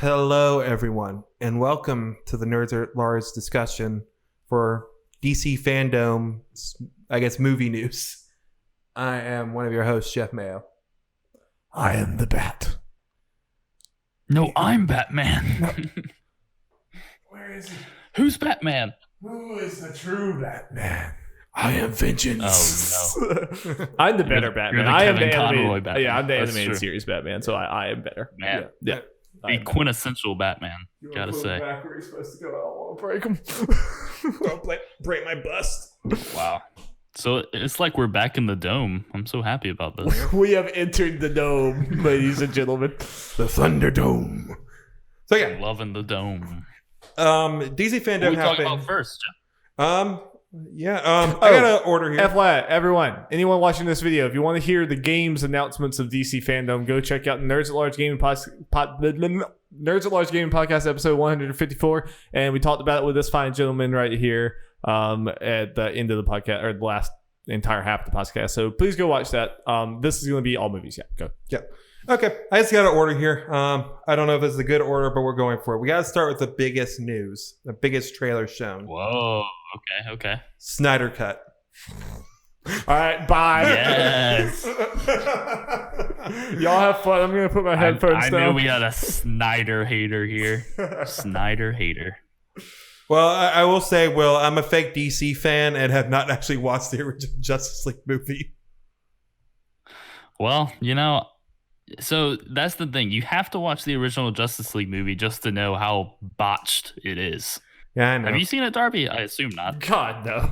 Hello, everyone, and welcome to the Nerds at Large discussion for DC Fandome, I guess, movie news. I am one of your hosts, Jeff Mayo. I am the Bat. No, I'm Batman. Where is he? Who's Batman? Who is the true Batman? I am Vengeance. Oh, no. I'm the better Batman. the I am Kevin the Conroy animated. Batman. Yeah, I'm the That's animated true. series Batman, so I am better. Man. Yeah. The quintessential Batman, gotta say. Back where he's supposed to go. I don't want to break him. Don't break my bust. Wow. So it's like we're back in the dome. I'm so happy about this. We have entered the dome, ladies and gentlemen. The Thunderdome. So yeah, I'm loving the dome. DC What Fandome we talk happened. about first, Jeff? I got an order here. FYI, everyone, anyone watching this video, if you want to hear the games announcements of DC Fandome, go check out Nerds at Large Gaming Nerds at Large Gaming Podcast episode 154, and we talked about it with this fine gentleman right here at the end of the podcast, or the last entire half of the podcast. So please go watch that. This is going to be all movies. Yeah, go. Yeah. Okay, I just got an order here. I don't know if it's a good order, but we're going for it. We got to start with the biggest news, the biggest trailer shown. Whoa. Okay. Snyder Cut. All right, bye. Yes. Y'all have fun. I'm going to put my headphones I down. knew we had a Snyder hater here. Snyder hater. Well, I will say, Will, I'm a fake DC fan and have not actually watched the original Justice League movie. Well, so that's the thing. You have to watch the original Justice League movie just to know how botched it is. Yeah, I know. Have you seen it, Darby? I assume not. God, no.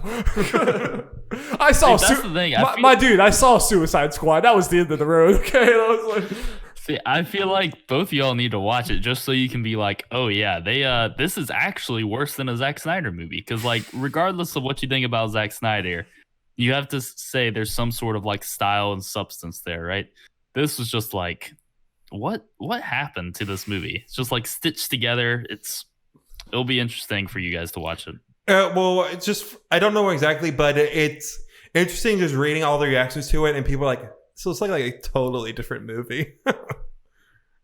I saw that's the thing. my dude, I saw Suicide Squad. That was the end of the road. Okay, that was like... See, I feel like both of y'all need to watch it just so you can be like, oh yeah, this is actually worse than a Zack Snyder movie. Because like, regardless of what you think about Zack Snyder, you have to say there's some sort of like style and substance there, right? This was just like, what happened to this movie? It's just like stitched together. It'll be interesting for you guys to watch it. Well, it's just, I don't know exactly, but it's interesting just reading all the reactions to it, and people are like, so it's like a totally different movie.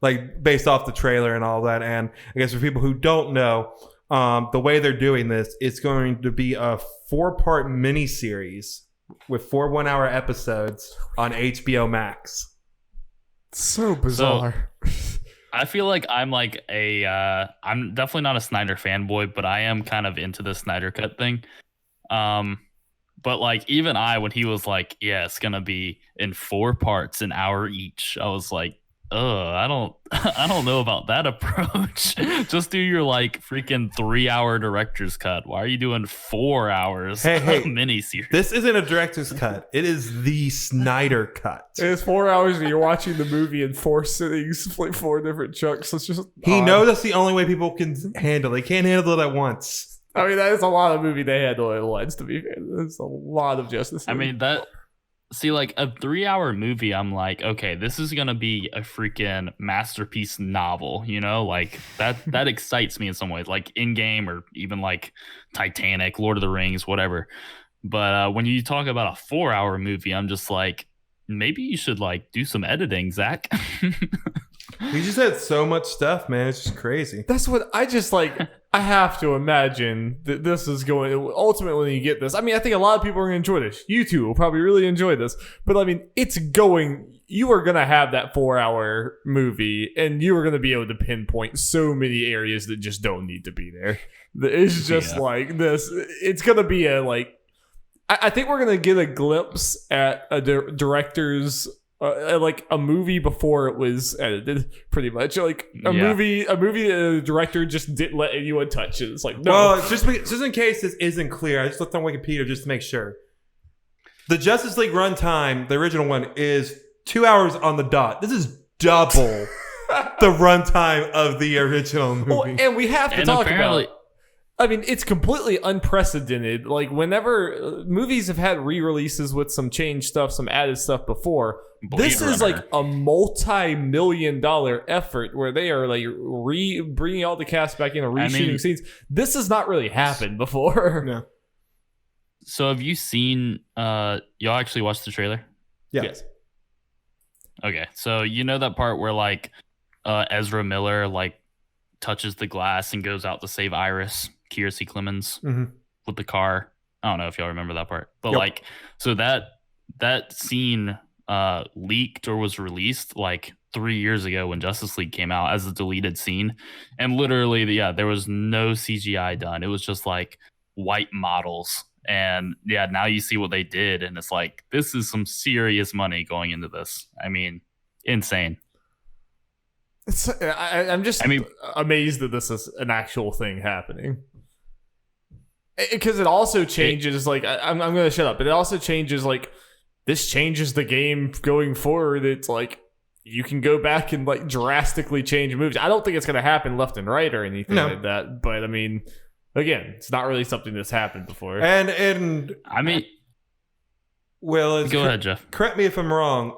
Like, based off the trailer and all that. And I guess for people who don't know, the way they're doing this, it's going to be a 4-part miniseries with 4 1-hour episodes on HBO Max. So bizarre. I feel like I'm like I'm definitely not a Snyder fanboy, but I am kind of into the Snyder Cut thing. But like even when he was like, yeah, it's gonna be in 4 parts, an hour each, I was like, I don't know about that approach. Just do your like freaking 3-hour director's cut. Why are you doing 4 hours Hey, miniseries? This isn't a director's cut. It is the Snyder Cut. It's 4 hours and you're watching the movie in 4 sittings, like 4 different chunks. It's just He odd. knows that's the only way people can handle it. They can't handle it at once. I mean, that is a lot of movie they handle at once, to be fair. That's a lot of Justice League. I mean, like a 3-hour movie, I'm like, okay, this is gonna be a freaking masterpiece novel, like that excites me in some ways, like In-Game or even like Titanic, Lord of the Rings, whatever. But when you talk about a 4-hour movie, I'm just like, maybe you should like do some editing, Zach. He just had so much stuff, man. It's just crazy. That's what I just like. I have to imagine that this is going. Ultimately, when you get this, I mean, I think a lot of people are going to enjoy this. You two will probably really enjoy this. But I mean, it's going. You are going to have that 4-hour movie, and you are going to be able to pinpoint so many areas that just don't need to be there. It's just like this. It's going to be a like. I think we're going to get a glimpse at a director's. Like a movie before it was edited, pretty much. Like a movie the director just didn't let anyone touch it. It's like, no. Well, just in case this isn't clear, I just looked on Wikipedia just to make sure. The Justice League runtime, the original one, is 2 hours on the dot. This is double the runtime of the original movie. Well, and we have to talk apparently, about. I mean, it's completely unprecedented. Like, whenever movies have had re-releases with some changed stuff, some added stuff before, this is like a multi-million-dollar effort where they are like bringing all the cast back in and reshooting scenes. This has not really happened before. No. So have you seen? Y'all actually watched the trailer? Yeah. Yes. Okay, so you know that part where like Ezra Miller like touches the glass and goes out to save Iris, Kiersey Clemens, Mhm. with the car. I don't know if y'all remember that part, but Yep. like, so that scene leaked or was released like 3 years ago when Justice League came out as a deleted scene, and literally, there was no CGI done. It was just like white models, and now you see what they did, and it's like, this is some serious money going into this. I mean, insane. I'm just amazed that this is an actual thing happening. Because it also changes, I'm going to shut up, but it also changes, this changes the game going forward. It's like, you can go back and, drastically change moves. I don't think it's going to happen left and right or anything like that, but, I mean, again, it's not really something that's happened before. And I mean, well, go ahead, Jeff. Correct me if I'm wrong.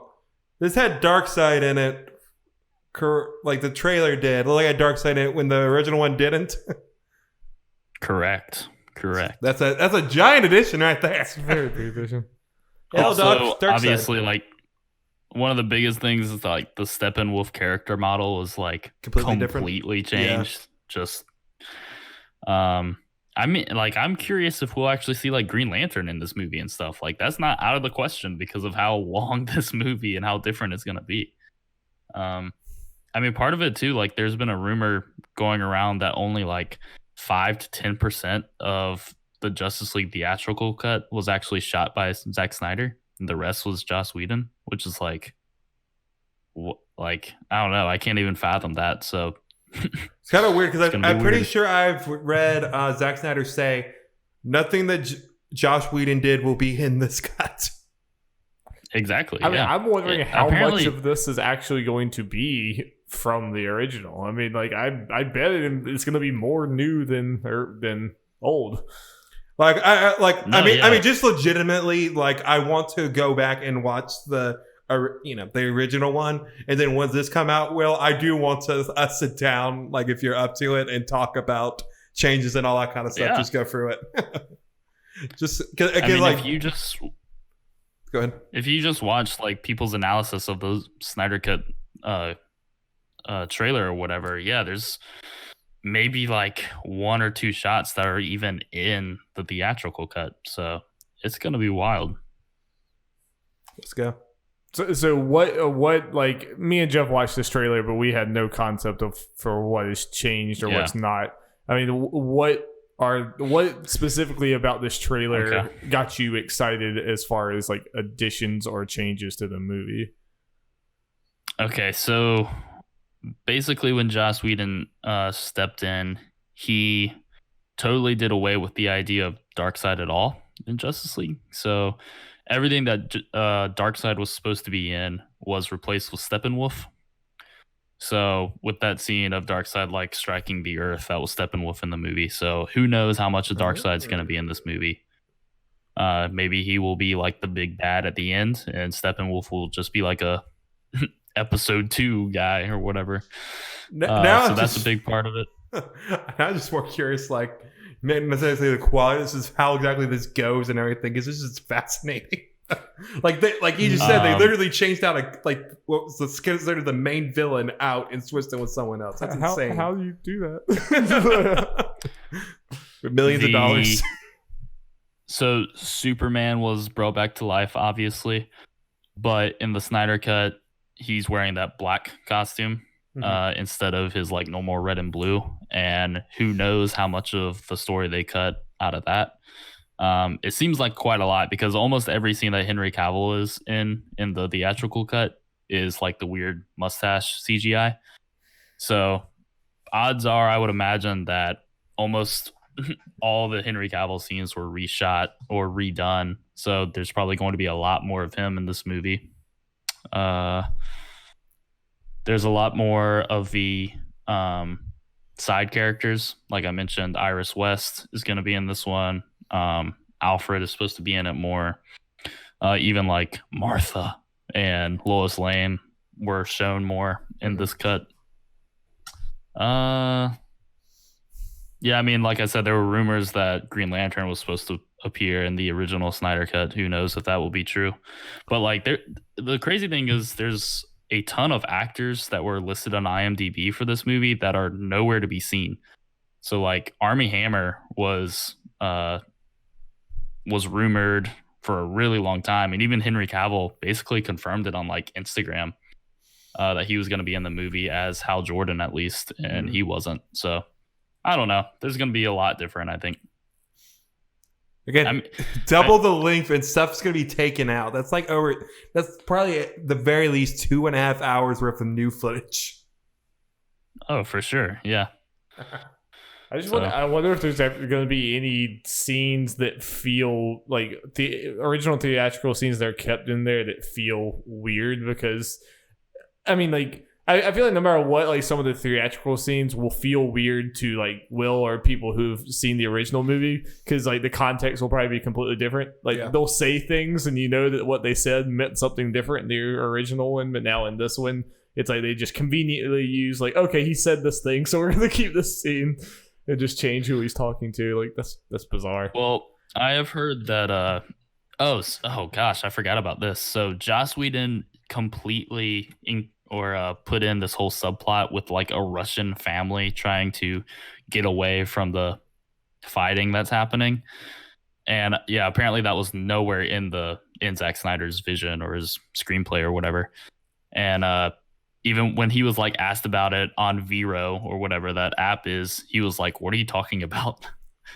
This had Darkseid in it, like the trailer did. Like had Darkseid in it when the original one didn't. Correct. That's a giant addition right there. It's a very big addition. Also, obviously, one of the biggest things is the Steppenwolf character model was completely changed. Yeah. Just, I mean, I'm curious if we'll actually see Green Lantern in this movie and stuff. That's not out of the question because of how long this movie and how different it's gonna be. I mean, part of it too, there's been a rumor going around that only 5 to 10% of the Justice League theatrical cut was actually shot by Zack Snyder, and the rest was Joss Whedon, which is I don't know, I can't even fathom that. So it's kind of weird because I'm pretty sure I've read Zack Snyder say nothing that Joss Whedon did will be in this cut. Exactly. I mean, I'm wondering how much of this is actually going to be from the original. I mean, I bet it's going to be more new than old. I mean, just legitimately, I want to go back and watch the original one, and then once this come out, I do want to sit down, if you're up to it, and talk about changes and all that kind of stuff. Just go through it. Just because again, if you just go ahead. If you just watch people's analysis of those Snyder Cut trailer or whatever, there's maybe 1 or 2 shots that are even in the theatrical cut. So it's gonna be wild. Let's go. So what me and Jeff watched this trailer, but we had no concept for what has changed or what's not. I mean, what specifically about this trailer got you excited as far as additions or changes to the movie? Okay, so basically when Joss Whedon stepped in, he totally did away with the idea of Darkseid at all in Justice League. So everything that Darkseid was supposed to be in was replaced with Steppenwolf. So with that scene of Darkseid striking the earth, that was Steppenwolf in the movie. So who knows how much of Darkseid's going to be in this movie? Maybe he will be the big bad at the end, and Steppenwolf will just be a episode 2 guy or whatever. Now so that's a big part of it. I'm just more curious, not necessarily the quality. This is how exactly this goes and everything. Because this is fascinating. You just said, they literally changed out what was considered the main villain out and switched it with someone else. That's insane. How do you do that? With millions of dollars. So Superman was brought back to life, obviously, but in the Snyder Cut, he's wearing that black costume instead of his normal red and blue. And who knows how much of the story they cut out of that. It seems like quite a lot because almost every scene that Henry Cavill is in the theatrical cut is the weird mustache CGI. So odds are, I would imagine that almost all the Henry Cavill scenes were reshot or redone. So there's probably going to be a lot more of him in this movie. There's a lot more of the side characters. Like I mentioned, Iris West is going to be in this one. Alfred is supposed to be in it more. Even Martha and Lois Lane were shown more in this cut. Yeah, I mean, like I said, there were rumors that Green Lantern was supposed to appear in the original Snyder Cut. Who knows if that will be true? But the crazy thing is, there's a ton of actors that were listed on IMDb for this movie that are nowhere to be seen. So like Armie Hammer was rumored for a really long time, and even Henry Cavill basically confirmed it on like Instagram that he was going to be in the movie as Hal Jordan at least, and he wasn't. So I don't know. There's going to be a lot different, I think. Again, double the length and stuff's going to be taken out. That's probably at the very least 2.5 hours worth of new footage. Oh, for sure. Yeah. I wonder if there's ever going to be any scenes that feel like the original theatrical scenes that are kept in there that feel weird, because I mean, like, I feel like no matter what, like some of the theatrical scenes will feel weird to like Will or people who've seen the original movie, because like the context will probably be completely different. Like they'll say things and you know that what they said meant something different in the original one, but now in this one, it's like they just conveniently use like, okay, he said this thing, so we're gonna keep this scene and just change who he's talking to. Like that's bizarre. Well, I have heard that oh gosh, I forgot about this. So Joss Whedon completely put in this whole subplot with like a Russian family trying to get away from the fighting that's happening. And yeah, apparently that was nowhere in Zack Snyder's vision or his screenplay or whatever. And even when he was like asked about it on Vero or whatever that app is, he was like, "What are you talking about?"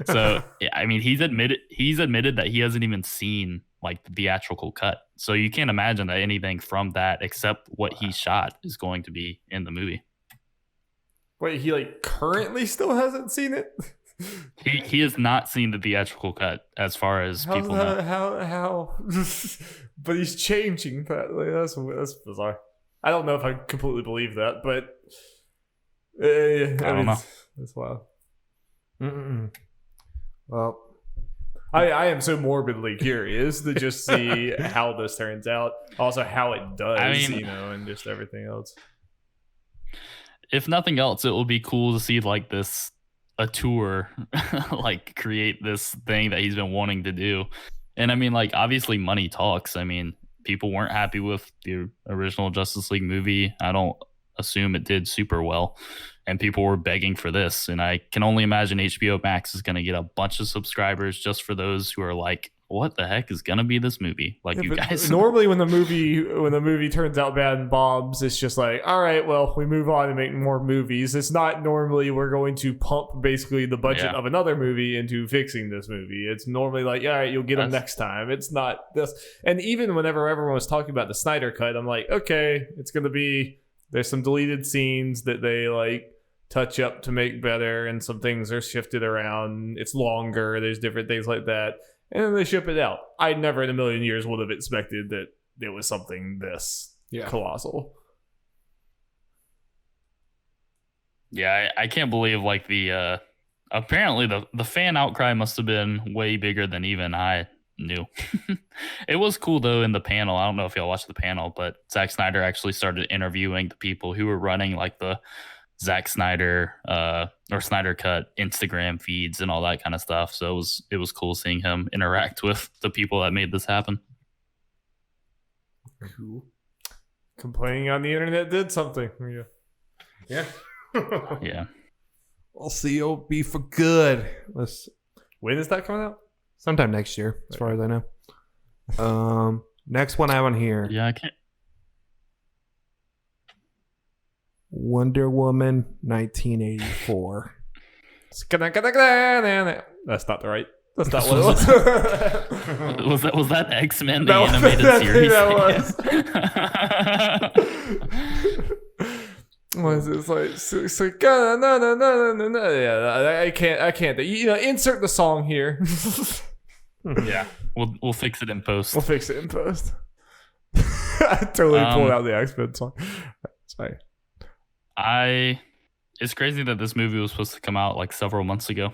So I mean, he's admitted that he hasn't even seen like the theatrical cut. So you can't imagine that anything from that except what he shot is going to be in the movie. Wait, he like currently still hasn't seen it? He has not seen the theatrical cut as far as people know. How? But he's changing that. Like, that's bizarre. I don't know if I completely believe that, but I don't know. That's wild. Well, I am so morbidly curious to just see how this turns out. Also, how it does, and just everything else. If nothing else, it will be cool to see like a tour, like create this thing that he's been wanting to do. And I mean, like, obviously money talks. I mean, people weren't happy with the original Justice League movie. I don't assume it did super well, and people were begging for this. And I can only imagine HBO Max is going to get a bunch of subscribers just for those who are like, what the heck is going to be this movie? Like, you guys. Normally when the movie turns out bad and bombs, it's just like, all right, well, we move on and make more movies. It's not normally we're going to pump basically the budget of another movie into fixing this movie. It's normally like, all right, you'll get them next time. It's not this. And even whenever everyone was talking about the Snyder Cut, I'm like, okay, it's going to be, there's some deleted scenes that they like touch up to make better, and some things are shifted around. It's longer. There's different things like that. And then they ship it out. I never in a million years would have expected that it was something this colossal. Yeah, I can't believe like the apparently the fan outcry must have been way bigger than even I knew. It was cool though in the panel. I don't know if y'all watched the panel, but Zack Snyder actually started interviewing the people who were running like the Zack Snyder or Snyder Cut Instagram feeds and all that kind of stuff. So it was cool seeing him interact with the people that made this happen. Cool. Complaining on the internet did something. Yeah. Yeah. We'll see. It'll be for good. When is that coming out? Sometime next year, as far as I know. Next one I have on here. Yeah, I can't. Wonder Woman 1984. That's not the right. That's not what it was. was that X-Men, the animated series? Was it like no. Yeah, I can't. Insert the song here. Yeah, we'll fix it in post. We'll fix it in post. I totally pulled out the X-Men song. Sorry. It's crazy that this movie was supposed to come out like several months ago.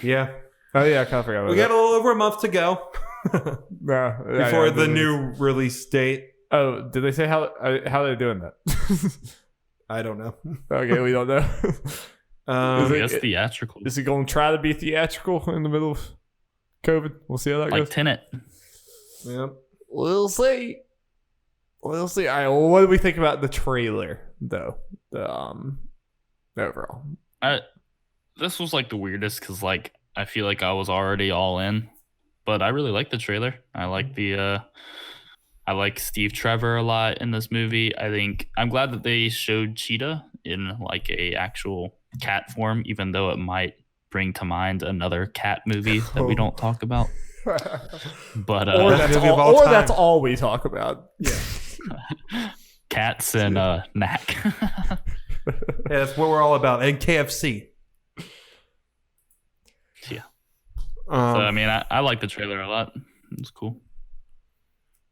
Yeah. Oh yeah, I kind of forgot about We got a little over a month to go before the new release date. Oh, did they say how they're doing that? I don't know. Okay, we don't know. It's theatrical. Is it going to try to be theatrical in the middle of COVID? We'll see how that goes. Like Tenet. Yep. We'll see. We'll see. All right, well, what do we think about the trailer, though? Overall, this was like the weirdest because like I feel like I was already all in, but I really like the trailer. I like I like Steve Trevor a lot in this movie. I'm glad that they showed Cheetah in like a actual cat form, even though it might bring to mind another cat movie that we don't talk about. But or that's all we talk about. Yeah. Cats and Knack. Yeah, that's what we're all about. And KFC. Yeah. So I mean, I like the trailer a lot. It's cool.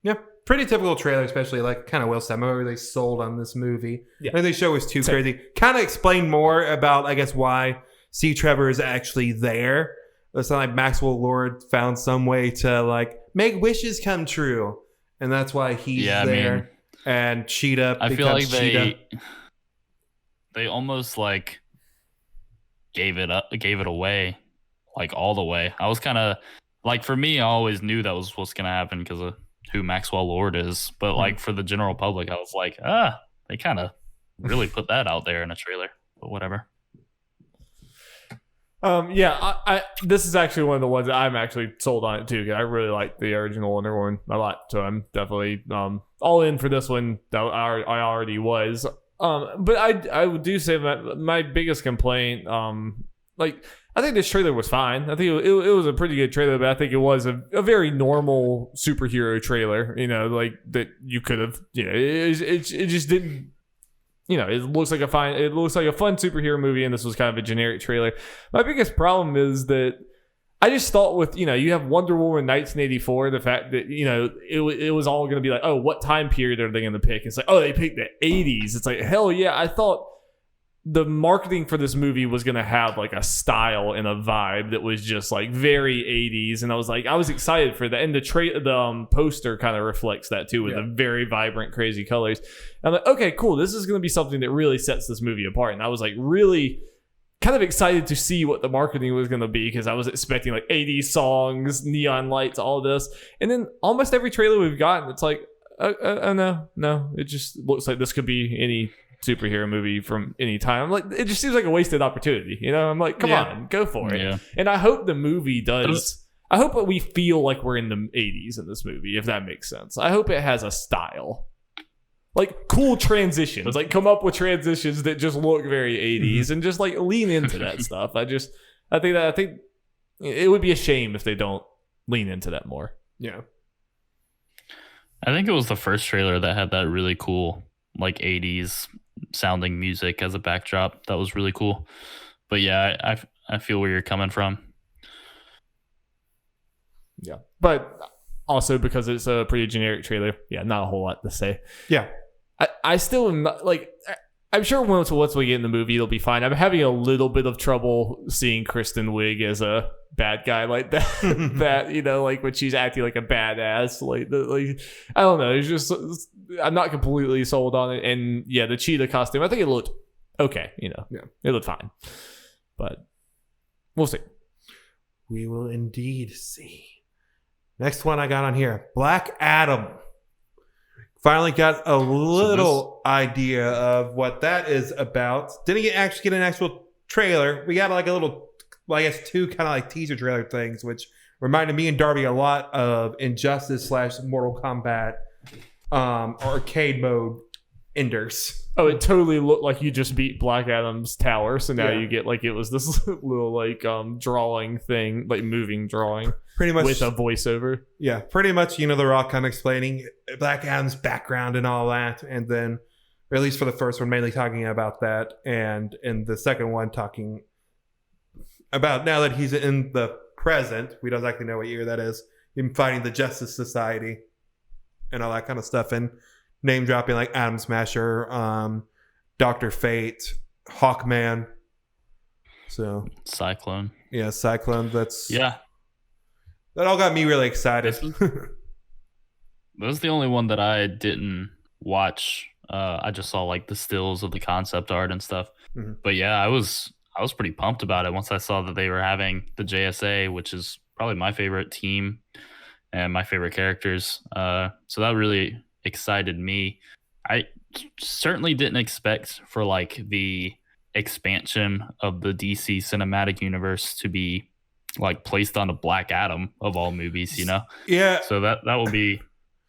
Yeah, pretty typical trailer, especially like kind of Will said. I'm not really sold on this movie. Yeah. I think the show was too crazy. Kind of explain more about, I guess, why C. Trevor is actually there. It's not like Maxwell Lord found some way to like make wishes come true, and that's why he's there. I mean, and Cheetah. I feel like Cheetah. They almost like gave it away, like all the way. I was kind of like, for me, I always knew that was what's gonna happen because of who Maxwell Lord is, but like for the general public, I was like, they kind of really put that out there in a trailer, but whatever. I this is actually one of the ones that I'm actually sold on it too, because I really like the original Wonder Woman a lot, so I'm definitely all in for this one. That I already was. But I do say that my biggest complaint, like, I think this trailer was fine. I think it was a pretty good trailer, but I think it was a very normal superhero trailer, like that you could have, it just didn't, it looks like a fun superhero movie, and this was kind of a generic trailer. My biggest problem is that I just thought with, you have Wonder Woman 1984, the fact that, it was all going to be like, oh, what time period are they going to pick? It's like, oh, they picked the 80s. It's like, hell yeah. I thought the marketing for this movie was going to have like a style and a vibe that was just like very 80s. And I was excited for that. And the poster kind of reflects that too, with the very vibrant, crazy colors. I'm like, okay, cool. This is going to be something that really sets this movie apart. And I was like really kind of excited to see what the marketing was going to be, because I was expecting like 80s songs, neon lights, all this. And then almost every trailer we've gotten, it's like, no, it just looks like this could be any superhero movie from any time. I'm like, it just seems like a wasted opportunity. I'm like, come on, go for it. Yeah. And I hope the movie does. I hope that we feel like we're in the 80s in this movie, if that makes sense. I hope it has a style. Like cool transitions, like come up with transitions that just look very 80s and just like lean into that stuff. I think it would be a shame if they don't lean into that more. Yeah. I think it was the first trailer that had that really cool like 80s sounding music as a backdrop. That was really cool. But yeah, I feel where you're coming from. Yeah. But also because it's a pretty generic trailer, not a whole lot to say. Yeah. I still am not, like, I'm sure once we get in the movie, it'll be fine. I'm having a little bit of trouble seeing Kristen Wiig as a bad guy like that. Like when she's acting like a badass. Like I don't know. It's just, I'm not completely sold on it. And yeah, the cheetah costume, I think it looked okay. It looked fine. But we'll see. We will indeed see. Next one I got on here, Black Adam. Finally got a little idea of what that is about. Didn't actually get an actual trailer. We got like a little, I guess, two kind of like teaser trailer things, which reminded me and Darby a lot of Injustice / Mortal Kombat arcade mode enders. Oh, it totally looked like you just beat Black Adam's tower, so now you get like it was this little like drawing thing, like moving drawing, pretty much with a voiceover. Yeah, pretty much. The Rock kind of explaining Black Adam's background and all that, and then, or at least for the first one, mainly talking about that, and in the second one, talking about now that he's in the present. We don't exactly know what year that is. Him fighting the Justice Society and all that kind of stuff, and name dropping like Atom Smasher, Dr. Fate, Hawkman. So Cyclone. Yeah, Cyclone. That all got me really excited. That was the only one that I didn't watch. I just saw like the stills of the concept art and stuff. Mm-hmm. But yeah, I was pretty pumped about it once I saw that they were having the JSA, which is probably my favorite team and my favorite characters. So that really excited me. I certainly didn't expect for like the expansion of the DC cinematic universe to be like placed on a Black Adam of all movies, you know? Yeah. So that will be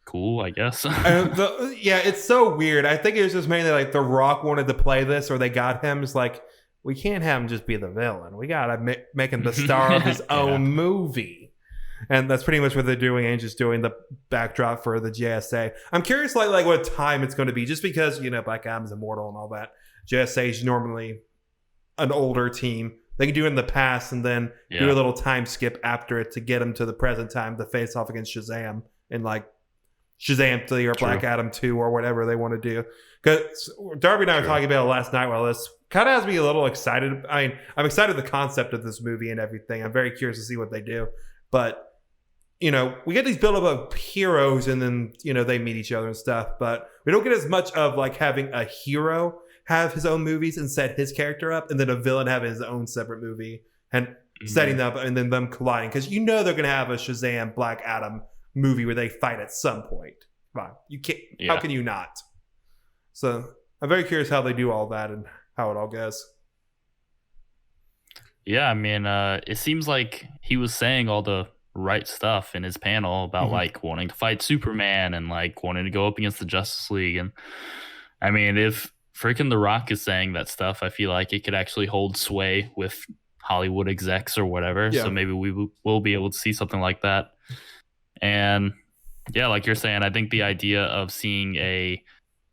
cool, I guess. It's so weird. I think it was just mainly like The Rock wanted to play this, or they got him. It's like, we can't have him just be the villain. We gotta make him the star of his own movie. And that's pretty much what they're doing, and just doing the backdrop for the JSA. I'm curious, like what time it's going to be, just because Black Adam's immortal and all that. JSA is normally an older team. They can do it in the past and then do a little time skip after it to get them to the present time to face off against Shazam in like Shazam 3 or Black Adam 2 or whatever they want to do. Because Darby and I were talking about it last night. Well, this kind of has me a little excited. I mean, I'm excited the concept of this movie and everything. I'm very curious to see what they do. But we get these build-up of heroes and then, they meet each other and stuff. But we don't get as much of like having a hero have his own movies and set his character up, and then a villain have his own separate movie and setting them up, and then them colliding. Because they're going to have a Shazam Black Adam movie where they fight at some point. Fine. You can't. Yeah. How can you not? So I'm very curious how they do all that and how it all goes. Yeah, I mean, it seems like he was saying all the right stuff in his panel about like wanting to fight Superman and like wanting to go up against the Justice League. And I mean, if freaking The Rock is saying that stuff, I feel like it could actually hold sway with Hollywood execs or whatever. Yeah. So maybe we will be able to see something like that. And yeah, like you're saying, I think the idea of seeing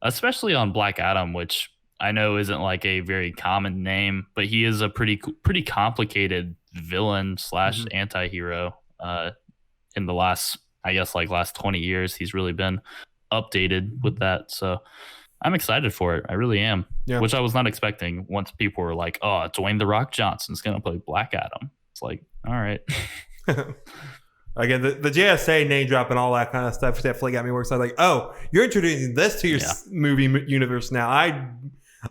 especially on Black Adam, which I know isn't like a very common name, but he is a pretty complicated villain / anti-hero. In the last 20 years, he's really been updated with that. So I'm excited for it. I really am. Yeah. Which I was not expecting once people were like, oh, Dwayne The Rock Johnson's going to play Black Adam. It's like, all right. Again, the JSA name drop and all that kind of stuff definitely got me more excited. Like, oh, you're introducing this to your movie universe now. I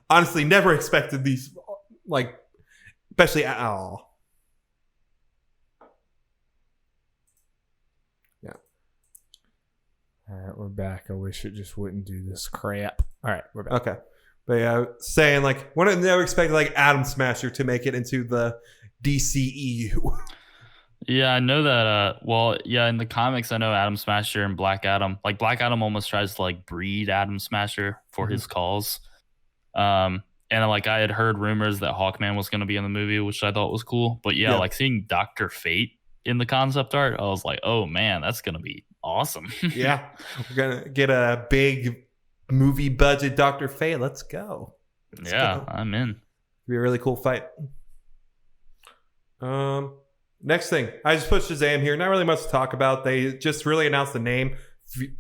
honestly never expected these, like, especially at all. Yeah. All right, we're back. I wish it just wouldn't do this crap. All right, we're back. Okay. But yeah, saying, like, one of never expected, like, Atom Smasher to make it into the DCEU. Yeah, I know that. In the comics, I know Atom Smasher and Black Adam. Like, Black Adam almost tries to like breed Atom Smasher for his calls. And like I had heard rumors that Hawkman was going to be in the movie, which I thought was cool. But yeah, like seeing Dr. Fate in the concept art, I was like, oh man, that's going to be awesome. Yeah, we're gonna get a big movie budget Dr. Fate. Let's go. Let's go. I'm in. It'll be a really cool fight. Next thing, I just put Shazam here. Not really much to talk about. They just really announced the name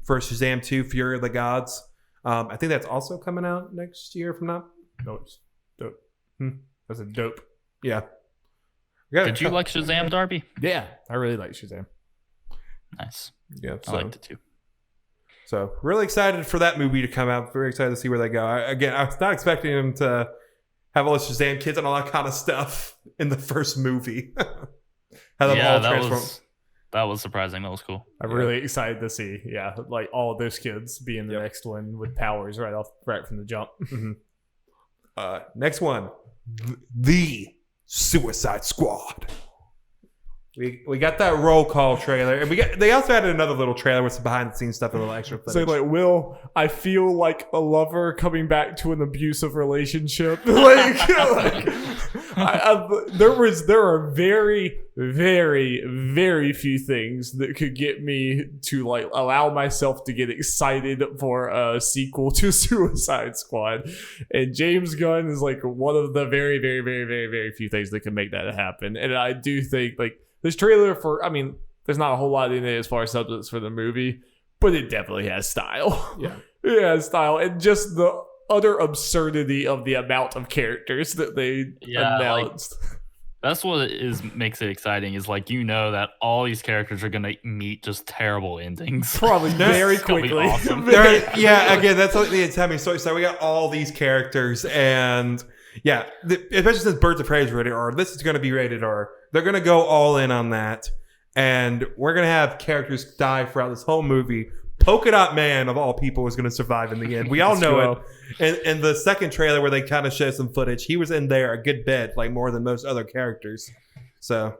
for Shazam 2, Fury of the Gods. I think that's also coming out next year, if I'm not. No, it's dope. That's a dope. Yeah. Did you like Shazam, Darby? Yeah, I really like Shazam. Nice. Yeah, I liked it too. So really excited for that movie to come out. Very excited to see where they go. I was not expecting them to have all the Shazam kids and all that kind of stuff in the first movie. That was surprising. That was cool. I'm really excited to see, like all of those kids be in the next one with powers right from the jump. Next one, the Suicide Squad. We got that roll call trailer, and they also added another little trailer with some behind the scenes stuff and a little extra footage. So like, Will, I feel like a lover coming back to an abusive relationship. There are very, very, very few things that could get me to like allow myself to get excited for a sequel to Suicide Squad, and James Gunn is like one of the very, very, very, very, very few things that can make that happen. And I do think like this trailer there's not a whole lot in it as far as substance for the movie, but it definitely has style. Yeah, it has style, and just the utter absurdity of the amount of characters that they announced. Like, that's what makes it exciting. Is like that all these characters are gonna meet just terrible endings, probably very quickly. Awesome. Again, that's what it's having me so excited. We got all these characters, and especially since Birds of Prey is rated R, this is going to be rated R. They're going to go all in on that, and we're going to have characters die throughout this whole movie, Polka Dot Man of all people was going to survive in the end. We all know it. And the second trailer where they kind of show some footage, he was in there a good bit, like more than most other characters. So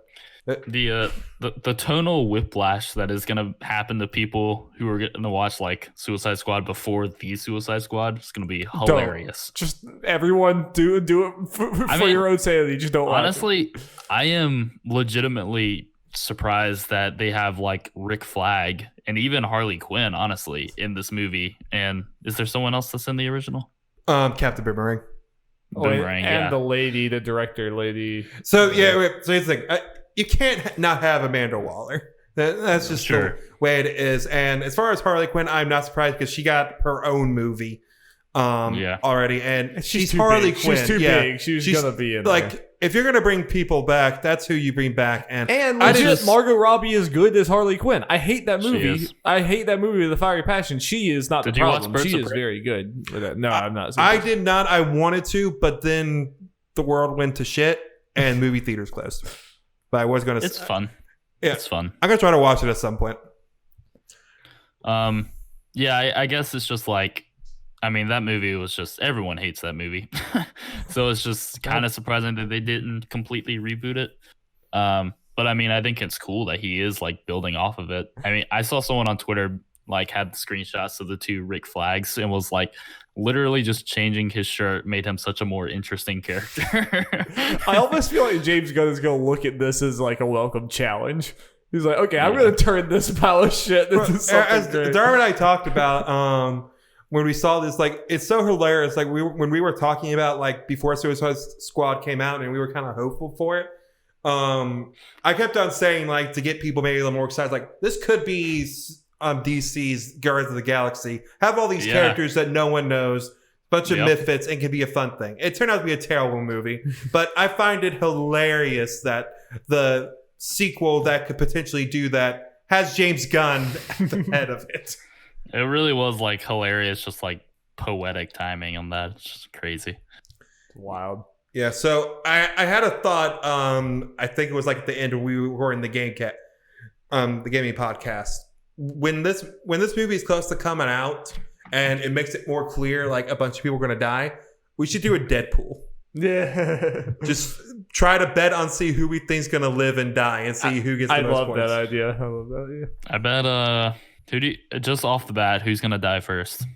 the tonal whiplash that is going to happen to people who are going to watch like Suicide Squad before the Suicide Squad is going to be hilarious. Just everyone do it for your own sanity. Just don't honestly watch it. I am legitimately surprised that they have like Rick Flag and even Harley Quinn honestly in this movie. And is there someone else that's in the original? Captain Boomerang. And the director lady. So so it's like you can't not have Amanda Waller. That's just the way it is. And as far as Harley Quinn, I'm not surprised because she got her own movie already, and she's Harley Quinn. She's too big. She's gonna be in like there. If you're gonna bring people back, that's who you bring back. And Margot Robbie is good as Harley Quinn. I hate that movie. I hate that movie with a fiery passion. She is not the problem. She is very good with that. No, I'm not. I did not. I wanted to, but then the world went to shit and movie theaters closed. But I was gonna. It's fun. Yeah, it's fun. I'm gonna try to watch it at some point. I guess it's just like. I mean, that movie was just everyone hates that movie, so it's just kind of surprising that they didn't completely reboot it. But I mean, I think it's cool that he is like building off of it. I mean, I saw someone on Twitter like had screenshots of the two Rick Flags and was like, literally just changing his shirt made him such a more interesting character. I almost feel like James Gunn is going to look at this as like a welcome challenge. He's like, okay, I'm going to turn this pile of shit into something great. Darwin and I talked about when we saw this, like, it's so hilarious. Like, when we were talking about, like, before Suicide Squad came out and we were kind of hopeful for it, I kept on saying, like, to get people maybe a little more excited, like, this could be DC's Guardians of the Galaxy. Have all these characters that no one knows, bunch of misfits, and can be a fun thing. It turned out to be a terrible movie, but I find it hilarious that the sequel that could potentially do that has James Gunn at the head of it. It really was like hilarious, just like poetic timing on that. It's just crazy. Wild. Yeah, so I had a thought. I think it was like at the end when we were in the gaming podcast. When this movie is close to coming out and it makes it more clear, like a bunch of people are gonna die, we should do a Deadpool. Yeah. Just try to bet on see who we think's gonna live and die and see who gets the most points. I love that idea. I bet just off the bat, who's gonna die first?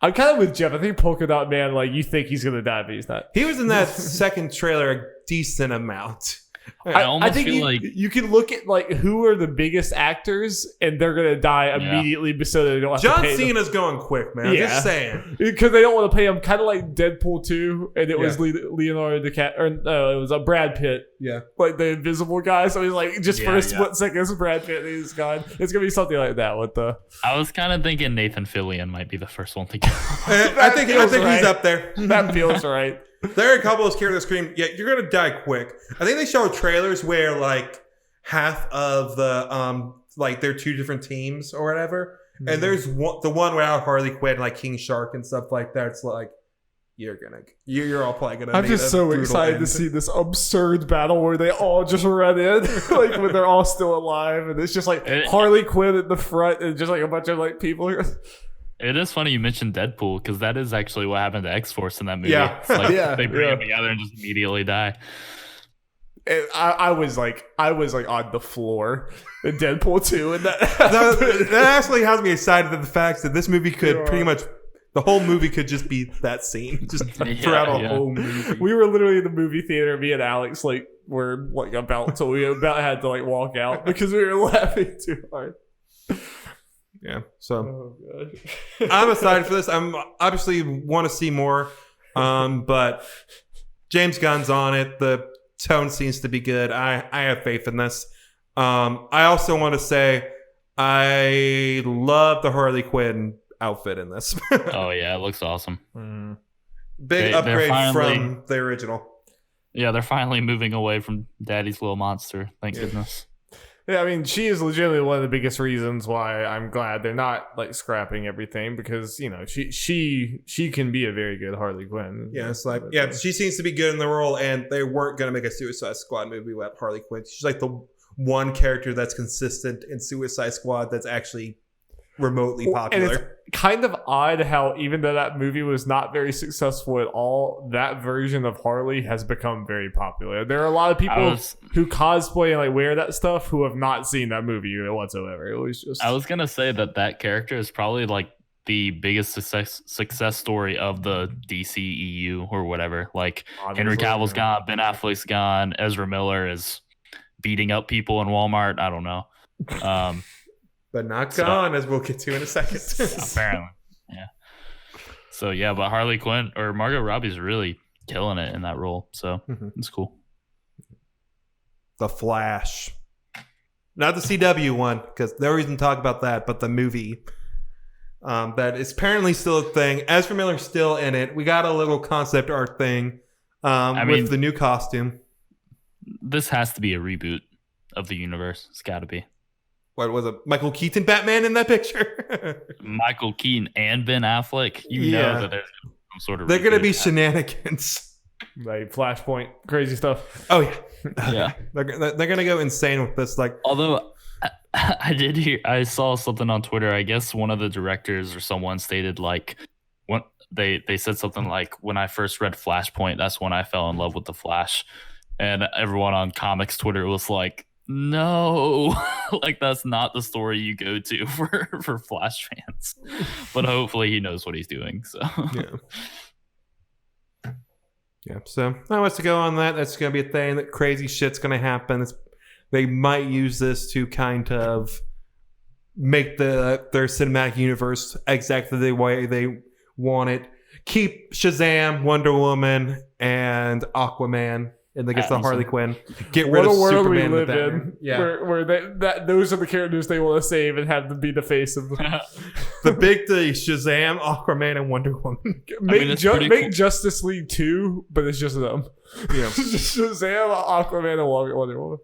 I'm kind of with Jeff. I think Polka Dot Man, like, you think he's gonna die, but he's not. He was in that second trailer a decent amount. I think you, like you can look at like who are the biggest actors, and they're gonna die immediately, so they don't have to pay them. John Cena's going quick, man. I'm just saying, because they don't want to pay him. Kind of like Deadpool 2, and it was Leonardo DiCaprio, or no, it was a Brad Pitt. Yeah, like the invisible guy. So he's like just for a split second, it's Brad Pitt, and he's gone. It's gonna be something like that with the. I was kind of thinking Nathan Fillion might be the first one to go. I think he's up there. That feels right. There are a couple of characters scream, yeah, you're gonna die quick. I think they show trailers where like half of the like they're two different teams or whatever. Mm-hmm. And there's the one without Harley Quinn, like King Shark and stuff like that. It's like you're all probably gonna. I'm just so excited to see this absurd battle where they all just run in, like when they're all still alive, and it's just like Harley Quinn at the front and just like a bunch of like people. It is funny you mentioned Deadpool because that is actually what happened to X-Force in that movie. Yeah, it's like they bring them together and just immediately die. I was like on the floor in Deadpool 2, and that actually has me excited at the fact that this movie could pretty much the whole movie could just be that scene, just throughout a whole movie. We were literally in the movie theater. Me and Alex were like about had to like walk out because we were laughing too hard. Yeah, so I'm excited for this. I'm obviously want to see more, but James Gunn's on it. The tone seems to be good. I have faith in this. I also want to say I love the Harley Quinn outfit in this. Oh yeah, it looks awesome. Big upgrade from the original. Yeah, they're finally moving away from Daddy's Little Monster. Thank goodness. Yeah, I mean, she is legitimately one of the biggest reasons why I'm glad they're not like scrapping everything, because you know she can be a very good Harley Quinn. Yeah, it's like she seems to be good in the role, and they weren't gonna make a Suicide Squad movie without Harley Quinn. She's like the one character that's consistent in Suicide Squad that's actually remotely And popular. it's kind of odd how even though that movie was not very successful at all, that version of Harley has become very popular. There are a lot of people who cosplay and like wear that stuff who have not seen that movie whatsoever. It was just. I was gonna say that character is probably like the biggest success story of the DC EU or whatever. Like Henry Cavill's gone, Ben Affleck's gone, Ezra Miller is beating up people in Walmart. I don't know. But not gone, as we'll get to in a second. Apparently. Yeah. So yeah, but Harley Quinn or Margot Robbie's really killing it in that role. So it's cool. The Flash. Not the CW one, because no reason to talk about that, but the movie. That is apparently still a thing. Ezra Miller's still in it. We got a little concept art thing with the new costume. This has to be a reboot of the universe. It's got to be. What was it? Michael Keaton Batman in that picture? Michael Keaton and Ben Affleck. You know that there's some sort of. They're going to be shenanigans. Like Flashpoint, crazy stuff. Oh, yeah. Yeah. They're going to go insane with this. Like, although I saw something on Twitter. I guess one of the directors or someone stated like when they said something like, when I first read Flashpoint, that's when I fell in love with the Flash. And everyone on comics Twitter was like, no, like that's not the story you go to for Flash fans. But hopefully he knows what he's doing. So yeah. So not much to go on that. That's going to be a thing. That crazy shit's going to happen. They might use this to kind of make their cinematic universe exactly the way they want it. Keep Shazam, Wonder Woman, and Aquaman. And they get the Harley Quinn. Get rid of Superman. What a world we live in. Yeah. Where those are the characters they want to save and have them be the face of the big three: Shazam, Aquaman, and Wonder Woman. Make Justice League 2, but it's just them. Yeah. Shazam, Aquaman, and Wonder Woman.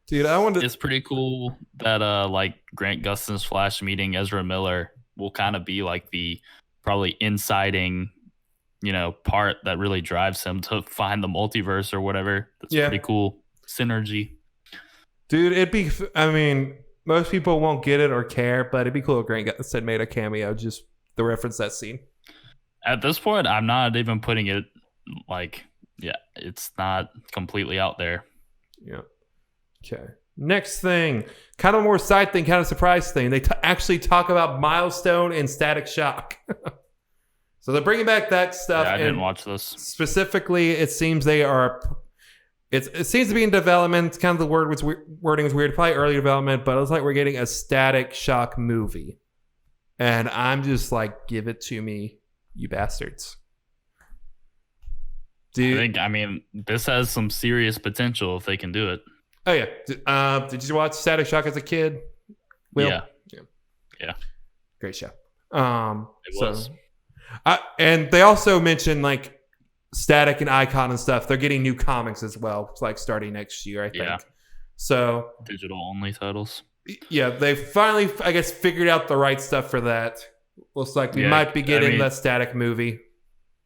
Dude, it's pretty cool that like Grant Gustin's Flash meeting Ezra Miller will kind of be like the probably inciting part that really drives him to find the multiverse or whatever. That's pretty cool. Synergy. Dude, most people won't get it or care, but it'd be cool if Grant Gustin made a cameo just to reference that scene. At this point, I'm not even putting it it's not completely out there. Yeah. Okay. Next thing, kind of more side thing, kind of surprise thing. They actually talk about Milestone and Static Shock. So they're bringing back that stuff. Yeah, I didn't watch this. Specifically, it seems they are. It seems to be in development. Kind of the wording is weird. Probably early development, but it looks like we're getting a Static Shock movie, and I'm just like, give it to me, you bastards. Dude, this has some serious potential if they can do it. Oh yeah. Did you watch Static Shock as a kid? Will? Yeah. Great show. It was. And they also mentioned like Static and Icon and stuff. They're getting new comics as well, like starting next year, I think. Yeah. So digital only titles. Yeah, they finally, I guess, figured out the right stuff for that. Looks like we might be getting the Static movie.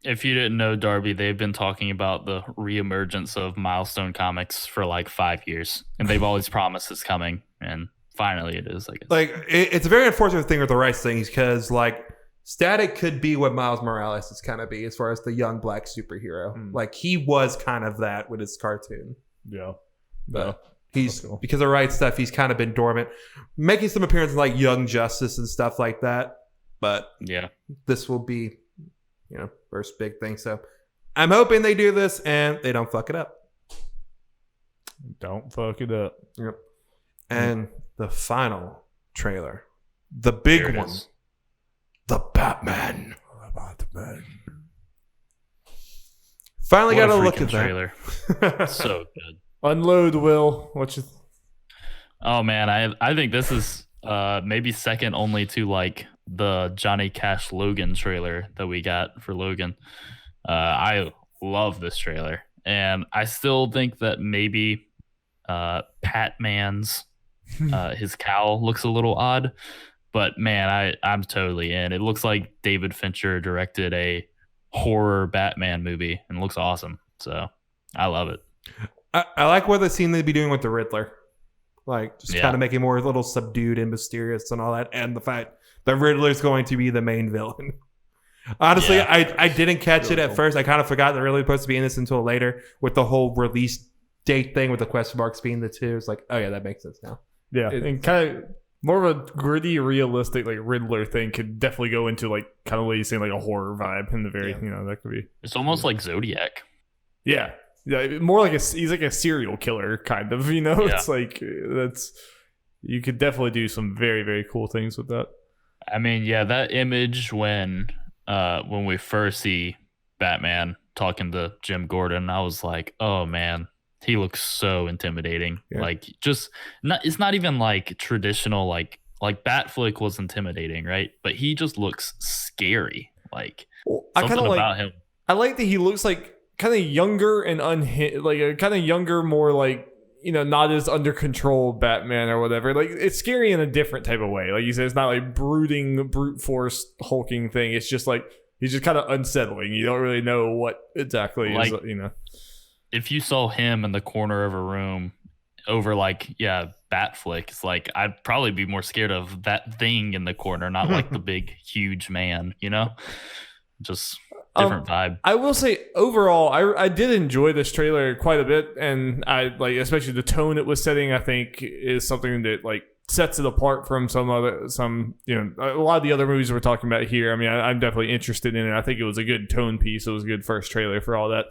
If you didn't know, Darby, they've been talking about the reemergence of Milestone Comics for like 5 years, and they've always promised it's coming, and finally it is, I guess. Like, it's a very unfortunate thing with the rights things because, like, Static could be what Miles Morales is kind of be as far as the young black superhero. Like, he was kind of that with his cartoon. Yeah. But because of right stuff, he's kind of been dormant. Making some appearances like Young Justice and stuff like that. But yeah, this will be, first big thing. So I'm hoping they do this and they don't fuck it up. Don't fuck it up. Yep. And the final trailer, the big one. The Batman. Finally got a look at that trailer. So good. Unload, Will. What you? Oh man, I think this is maybe second only to like the Johnny Cash Logan trailer that we got for Logan. I love this trailer, and I still think that maybe Patman's his cowl looks a little odd. But man, I'm totally in. It looks like David Fincher directed a horror Batman movie and it looks awesome. So I love it. I like what they seem to be doing with the Riddler. like just kind of make it more a little subdued and mysterious and all that, and the fact that Riddler's going to be the main villain. Honestly, I didn't catch it at first. I kind of forgot that Riddler was supposed to be in this until later with the whole release date thing with the question marks being the two. It's like, oh yeah, that makes sense now. Yeah, and kind of more of a gritty, realistic like Riddler thing could definitely go into like kind of what you saying, like a horror vibe in the very that could be. It's almost like Zodiac. Yeah, more like he's like a serial killer kind of. It's like you could definitely do some very, very cool things with that. I mean, that image when we first see Batman talking to Jim Gordon, I was like, oh man, he looks so intimidating. Like it's not even like traditional like Batflick was intimidating, right? But he just looks scary. Like something about him. I like that he looks like kind of younger and like a kind of younger, more like not as under control Batman or whatever. Like it's scary in a different type of way. Like you said, it's not like brooding, brute force, hulking thing. It's just like he's just kind of unsettling. You don't really know what exactly is. If you saw him in the corner of a room over Batflick, it's like I'd probably be more scared of that thing in the corner, not like the big huge man. Just different vibe. I will say overall, I did enjoy this trailer quite a bit, and I like especially the tone it was setting. I think is something that like sets it apart from a lot of the other movies we're talking about here. I mean, I'm definitely interested in it. I think it was a good tone piece. It was a good first trailer for all that.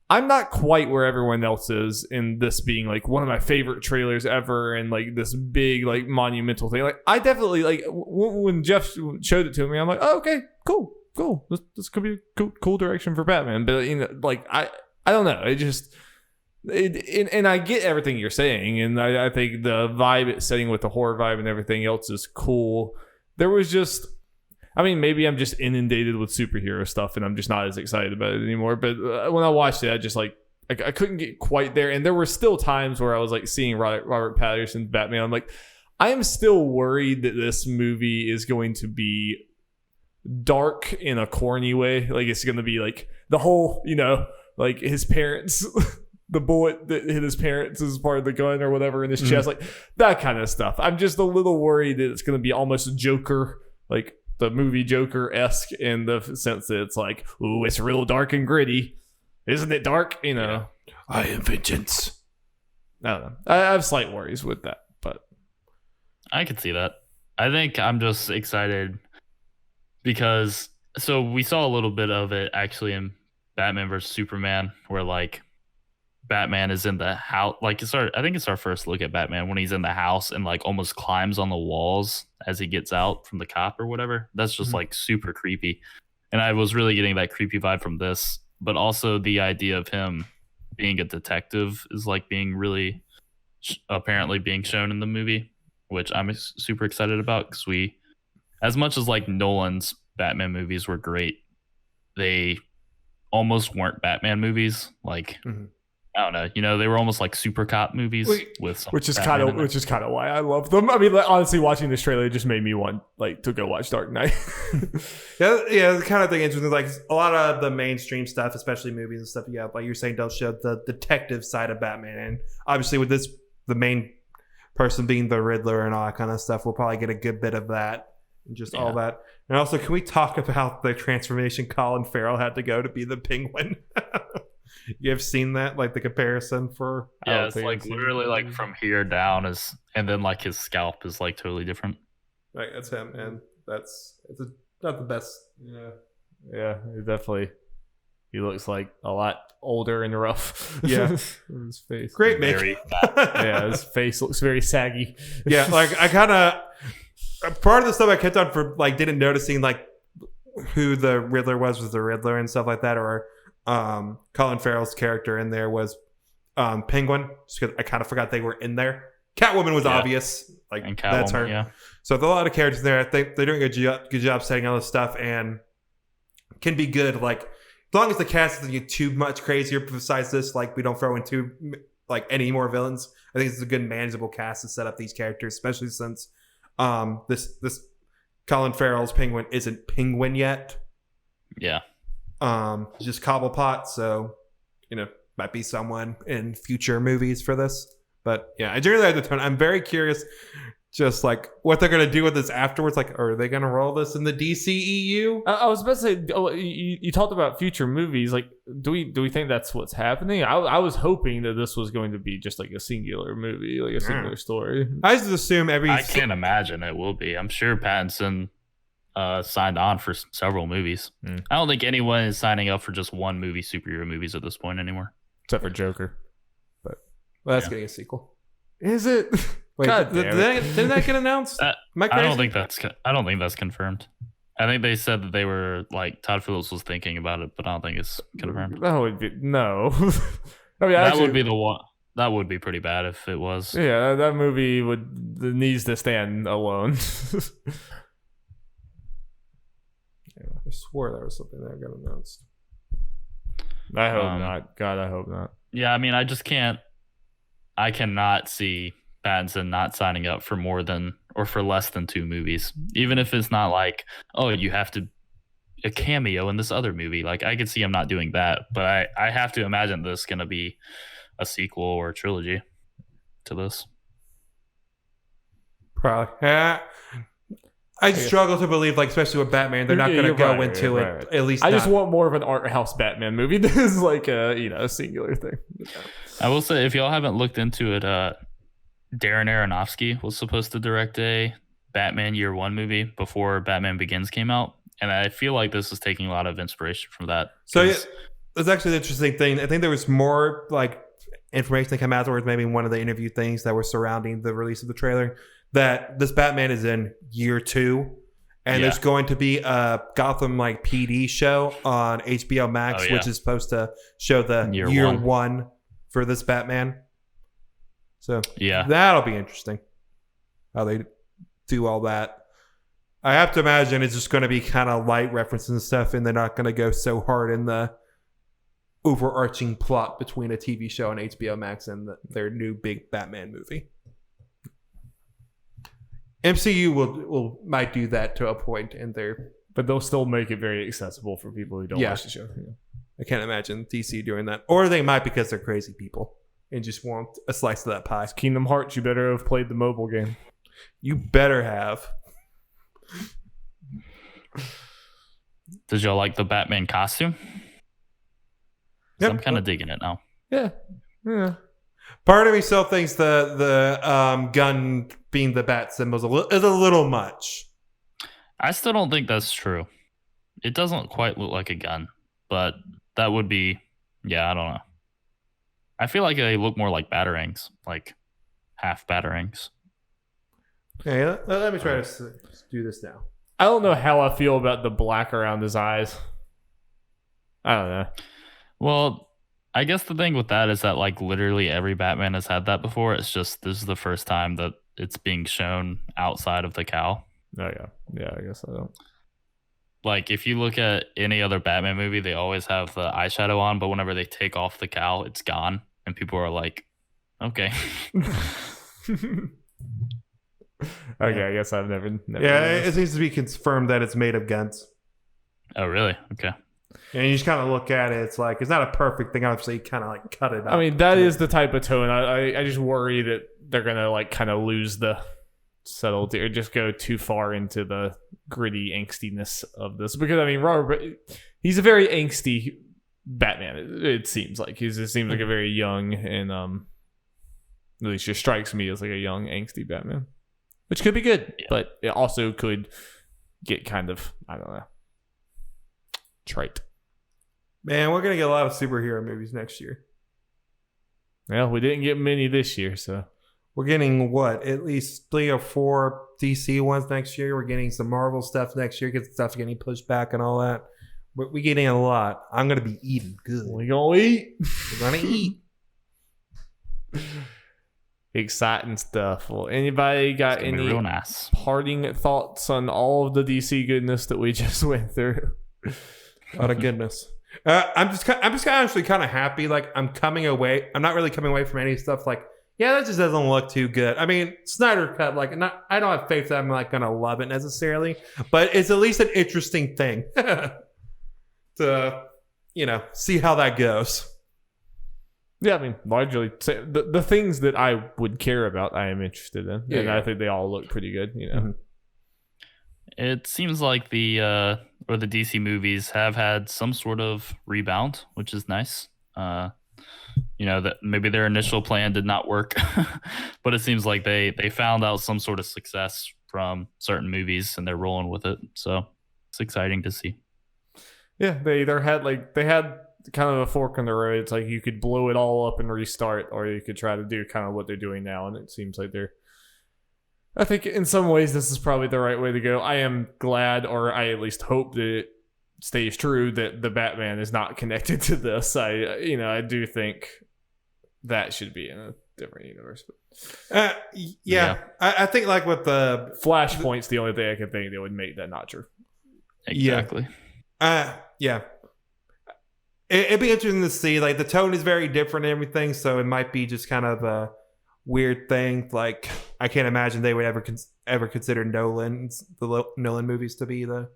I'm not quite where everyone else is in this being like one of my favorite trailers ever and like this big like monumental thing. Like I definitely like when Jeff showed it to me, I'm like, oh, okay, cool. This could be a cool direction for Batman. But like I don't know. And I get everything you're saying, and I think the vibe it's setting with the horror vibe and everything else is cool. There was just, I mean, maybe I'm just inundated with superhero stuff, and I'm just not as excited about it anymore. But when I watched it, I just like I couldn't get quite there, and there were still times where I was like seeing Robert Pattinson's Batman. I'm like, I am still worried that this movie is going to be dark in a corny way. Like it's going to be like the whole, like his parents. The bullet that hit his parents as part of the gun or whatever in his chest, like that kind of stuff. I'm just a little worried that it's going to be almost Joker, like the movie Joker-esque in the sense that it's like, ooh, it's real dark and gritty. Isn't it dark? I am vengeance. I don't know. I have slight worries with that, but I could see that. I think I'm just excited because we saw a little bit of it actually in Batman vs Superman, where like Batman is in the house. Like I think it's our first look at Batman when he's in the house and like almost climbs on the walls as he gets out from the cop or whatever. That's just like super creepy. And I was really getting that creepy vibe from this, but also the idea of him being a detective is like being really apparently being shown in the movie, which I'm super excited about because as much as like Nolan's Batman movies were great, they almost weren't Batman movies. Like, I don't know, they were almost like super cop movies with some which is kind of why I love them. I mean, like, honestly, watching this trailer just made me want like to go watch Dark Knight. yeah, the kind of thing interesting. Like a lot of the mainstream stuff, especially movies and stuff, like you're saying, don't show the detective side of Batman, and obviously with this, the main person being the Riddler and all that kind of stuff, we'll probably get a good bit of that and just all that. And also, can we talk about the transformation Colin Farrell had to go to be the Penguin? You have seen that, like the comparison for it's like literally like from here down and then like his scalp is like totally different. Like that's him, and it's not the best. Yeah, definitely. He looks like a lot older and rough. Yeah, his face great make. Yeah, his face looks very saggy. Yeah, like I kind of part of the stuff I kept on for like didn't noticing like who the Riddler was the Riddler and stuff like that, or Colin Farrell's character in there was Penguin, just because I kind of forgot they were in there. Catwoman was obvious, like and that's her. Yeah. So there's a lot of characters there. I think they're doing a good job setting all this stuff and can be good. Like as long as the cast doesn't get too much crazier. Besides this, like we don't throw in too like any more villains. I think it's a good manageable cast to set up these characters, especially since this Colin Farrell's Penguin isn't Penguin yet. Yeah. Just Cobblepot, so might be someone in future movies for this. But yeah, I generally like the tone. I'm very curious, just like what they're gonna do with this afterwards. Like, are they gonna roll this in the DCEU? I was about to say, you talked about future movies. Like, do we think that's what's happening? I was hoping that this was going to be just like a singular movie, like a singular story. I just assume I can't imagine it will be. I'm sure Pattinson signed on for several movies. I don't think anyone is signing up for just one movie, superhero movies at this point anymore, except for Joker. But that's getting a sequel. Is it? Wait, didn't that get announced? I don't think that's confirmed. I think they said that they were like Todd Phillips was thinking about it, but I don't think it's confirmed. That would be no. I mean, that would be the one. That would be pretty bad if it was. Yeah, that movie needs to stand alone. I swore there was something that got announced. I hope not. God, I hope not. Yeah, I mean, I cannot see Pattinson not signing up for more than or for less than 2 movies, even if it's not like, oh, you have to a cameo in this other movie. Like, I could see him not doing that, but I have to imagine this is going to be a sequel or a trilogy to this. Probably. Yeah. I struggle to believe, like, especially with Batman, they're not going to go into it. At least I just want more of an art house Batman movie. This is like a singular thing. I will say, if y'all haven't looked into it, Darren Aronofsky was supposed to direct a Batman Year One movie before Batman Begins came out, and I feel like this is taking a lot of inspiration from that. So yeah, that's actually the interesting thing. I think there was more like information that came afterwards, maybe in one of the interview things that were surrounding the release of the trailer, that this Batman is in year 2, and there's going to be a Gotham like PD show on HBO Max, which is supposed to show the year one for this Batman. So that'll be interesting how they do all that. I have to imagine it's just going to be kind of light references and stuff, and they're not going to go so hard in the overarching plot between a TV show on HBO Max and their new big Batman movie. MCU might do that to a point in there, but they'll still make it very accessible for people who don't watch the show. Yeah. I can't imagine DC doing that, or they might because they're crazy people and just want a slice of that pie. It's Kingdom Hearts. You better have played the mobile game. You better have. Did y'all like the Batman costume? Yep. I'm kind of digging it now. Yeah. Part of me still thinks the gun being the bat symbol is a little much. I still don't think that's true. It doesn't quite look like a gun, but that would be, I don't know. I feel like they look more like batarangs, like half batarangs. Okay, let me try to do this now. I don't know how I feel about the black around his eyes. I don't know. Well, I guess the thing with that is that like literally every Batman has had that before. It's just this is the first time that it's being shown outside of the cowl. Oh yeah, I guess I don't. Like if you look at any other Batman movie, they always have the eyeshadow on, but whenever they take off the cowl, it's gone, and people are like, "Okay." Okay, I guess I've never yeah, it needs to be confirmed that it's made of guns. Oh, really? Okay. And you just kind of look at it. It's like it's not a perfect thing. Obviously, you kind of like cut it up. I mean, that is the type of tone. I just worry that they're gonna like kind of lose the subtlety or just go too far into the gritty angstiness of this. Because I mean, Robert, he's a very angsty Batman. It seems like he seems like a very young and at least just strikes me as like a young angsty Batman, which could be good, but it also could get kind of I don't know trite. Man, we're gonna get a lot of superhero movies next year. Well, we didn't get many this year, so we're getting what? At least 3 or 4 DC ones next year. We're getting some Marvel stuff next year. Get stuff getting pushed back and all that. We're getting a lot. I'm gonna be eating good. We gonna eat. We're gonna eat. Exciting stuff. Well, anybody got any real nice parting thoughts on all of the DC goodness that we just went through? A lot of goodness. I'm just actually kind of happy. Like I'm coming away. I'm not really coming away from any stuff. Like that just doesn't look too good. I mean, Snyder Cut. Like I don't have faith that I'm like gonna love it necessarily, but it's at least an interesting thing to see how that goes. Yeah, I mean, largely the things that I would care about, I am interested in, and I think they all look pretty good. It seems like the DC movies have had some sort of rebound, which is nice. That maybe their initial plan did not work, but it seems like they found out some sort of success from certain movies and they're rolling with it. So it's exciting to see. Yeah, they either had kind of a fork in the road. It's like you could blow it all up and restart, or you could try to do kind of what they're doing now. And it seems like I think in some ways this is probably the right way to go. I am glad, or I at least hope that it stays true that the Batman is not connected to this. I do think that should be in a different universe. Yeah. I think like with the Flashpoint's the only thing I can think that would make that not true. Exactly. Yeah. It'd be interesting to see. Like the tone is very different and everything, so it might be just kind of a weird thing. Like I can't imagine they would ever consider the Nolan movies to be the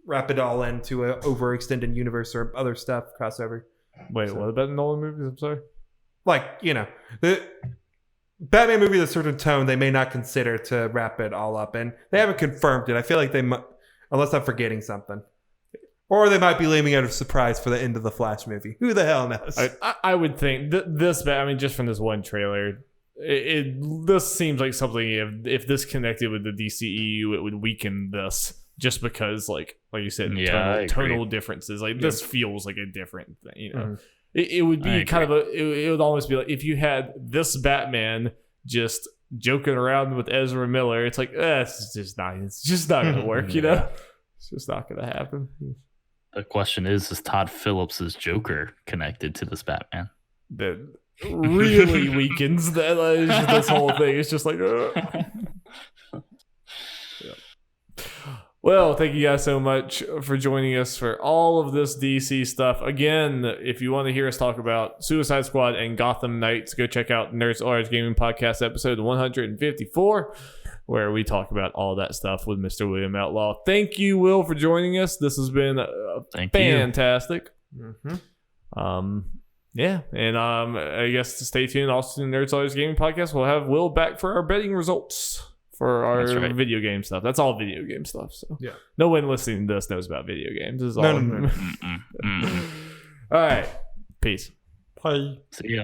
wrap it all into an overextended universe or other stuff crossover. Wait, what about the Nolan movies? I'm sorry. Like the Batman movie with a certain tone they may not consider to wrap it all up, and they haven't confirmed it. I feel like they might, unless I'm forgetting something. Or they might be leaving out a surprise for the end of the Flash movie. Who the hell knows? I would think this. I mean, just from this one trailer, this seems like something. If this connected with the DCEU, it would weaken this. Just because, like you said, tonal differences. Like this feels like a different thing. Mm-hmm. It would be kind of it would almost be like if you had this Batman just joking around with Ezra Miller. It's like it's just not gonna work. It's just not gonna happen. The question is Todd Phillips' Joker connected to this Batman? That really weakens this whole thing. It's just like, Well, thank you guys so much for joining us for all of this DC stuff. Again, if you want to hear us talk about Suicide Squad and Gotham Knights, go check out Nerds Large Gaming Podcast episode 154. Where we talk about all that stuff with Mr. William Outlaw. Thank you, Will, for joining us. This has been fantastic. Mm-hmm. Yeah, and I guess to stay tuned. Also, in Nerds Always Gaming Podcast, we'll have Will back for our betting results for our video game stuff. That's all video game stuff. So yeah, no one listening to this knows about video games. This is all. No. All right, peace. Bye. See ya.